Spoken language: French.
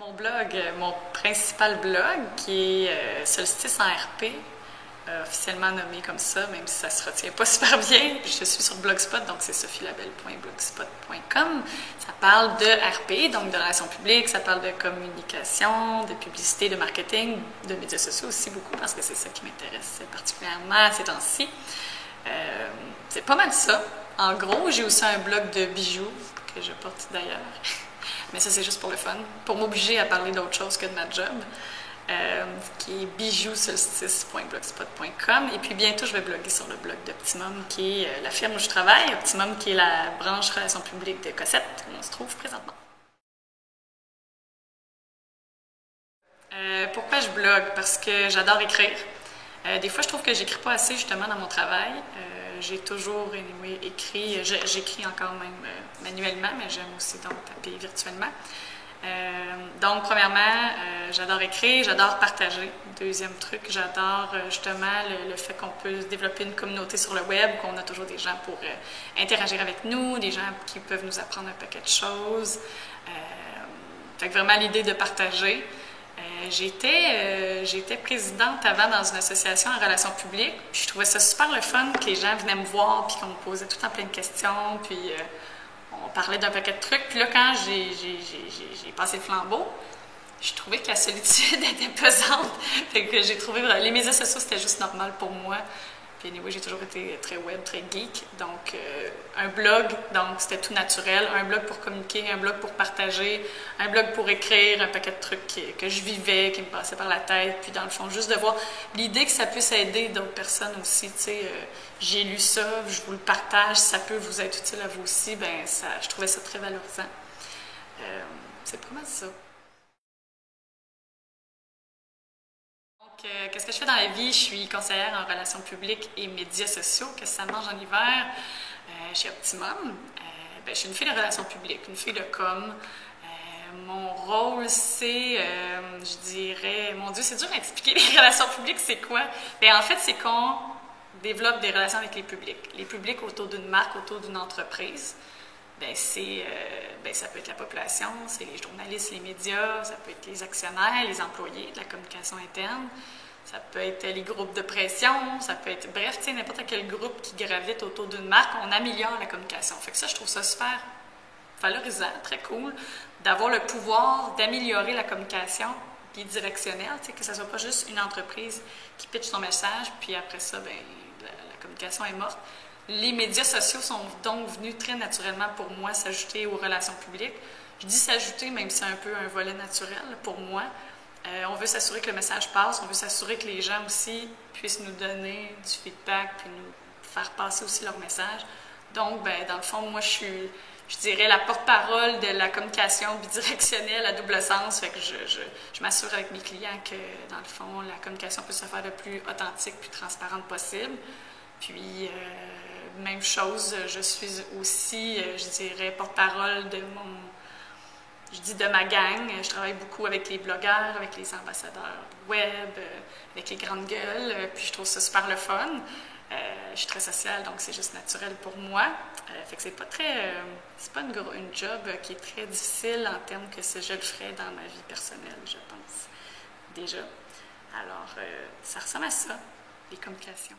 Mon blog, mon principal blog, qui est Solstice en RP, officiellement nommé comme ça, même si ça se retient pas super bien. Je suis sur Blogspot, donc c'est sophielabelle.blogspot.com. Ça parle de RP, donc de relations publiques, ça parle de communication, de publicité, de marketing, de médias sociaux aussi beaucoup, parce que c'est ça qui m'intéresse particulièrement ces temps-ci. C'est pas mal ça. En gros, j'ai aussi un blog de bijoux que je porte d'ailleurs. Mais ça, c'est juste pour le fun, pour m'obliger à parler d'autre chose que de ma job, qui est bijousolstice.blogspot.com. Et puis bientôt, je vais bloguer sur le blog d'Optimum, qui est la firme où je travaille. Optimum, qui est la branche relations publiques de Cossette, où on se trouve présentement. Pourquoi je blogue? Parce que j'adore écrire. Des fois, je trouve que j'écris pas assez justement dans mon travail. J'ai toujours écrit, j'écris encore même manuellement, mais j'aime aussi donc taper virtuellement. Donc, premièrement, j'adore écrire, j'adore partager. Deuxième truc, j'adore justement le fait qu'on peut développer une communauté sur le web, qu'on a toujours des gens pour interagir avec nous, des gens qui peuvent nous apprendre un paquet de choses. Fait que vraiment l'idée de partager. J'étais présidente avant dans une association en relations publiques, puis je trouvais ça super le fun que les gens venaient me voir, puis qu'on me posait tout le temps plein de questions, puis on parlait d'un paquet de trucs. Puis là, quand j'ai passé le flambeau, je trouvais que la solitude était pesante. Fait que j'ai trouvé les médias sociaux, c'était juste normal pour moi. Puis anyway, j'ai toujours été très web, très geek. Donc, un blog, donc c'était tout naturel. Un blog pour communiquer, un blog pour partager, un blog pour écrire, un paquet de trucs que je vivais, qui me passaient par la tête. Puis dans le fond, juste de voir l'idée que ça puisse aider d'autres personnes aussi. Tu sais, j'ai lu ça, je vous le partage, ça peut vous être utile à vous aussi. Ben ça, je trouvais ça très valorisant. C'est pas mal ça. Qu'est-ce que je fais dans la vie? Je suis conseillère en relations publiques et médias sociaux. Qu'est-ce que ça mange en hiver? Chez Optimum. Je suis une fille de relations publiques, une fille de com. Mon rôle, c'est, je dirais, mon Dieu, c'est dur à expliquer les relations publiques, c'est quoi? Bien, en fait, c'est qu'on développe des relations avec les publics. Les publics autour d'une marque, autour d'une entreprise. Ça peut être la population, c'est les journalistes, les médias, ça peut être les actionnaires, les employés de la communication interne, ça peut être les groupes de pression, ça peut être, bref, n'importe quel groupe qui gravite autour d'une marque, on améliore la communication. Fait que ça, je trouve ça super valorisant, très cool, d'avoir le pouvoir d'améliorer la communication bidirectionnelle, que ce ne soit pas juste une entreprise qui pitche son message, puis après ça, la communication est morte. Les médias sociaux sont donc venus très naturellement pour moi s'ajouter aux relations publiques. Je dis s'ajouter, même si c'est un peu un volet naturel pour moi. On veut s'assurer que le message passe, on veut s'assurer que les gens aussi puissent nous donner du feedback puis nous faire passer aussi leur message. Donc, dans le fond, moi, je dirais, la porte-parole de la communication bidirectionnelle à double sens. Fait que je m'assure avec mes clients que, dans le fond, la communication peut se faire le plus authentique puis transparente possible. Puis, même chose, je suis aussi, je dirais, porte-parole de ma gang. Je travaille beaucoup avec les blogueurs, avec les ambassadeurs web, avec les grandes gueules, puis je trouve ça super le fun. Je suis très sociale, donc c'est juste naturel pour moi. Fait que c'est pas une job qui est très difficile en termes que je le ferais dans ma vie personnelle, je pense, déjà. Alors, ça ressemble à ça, les communications.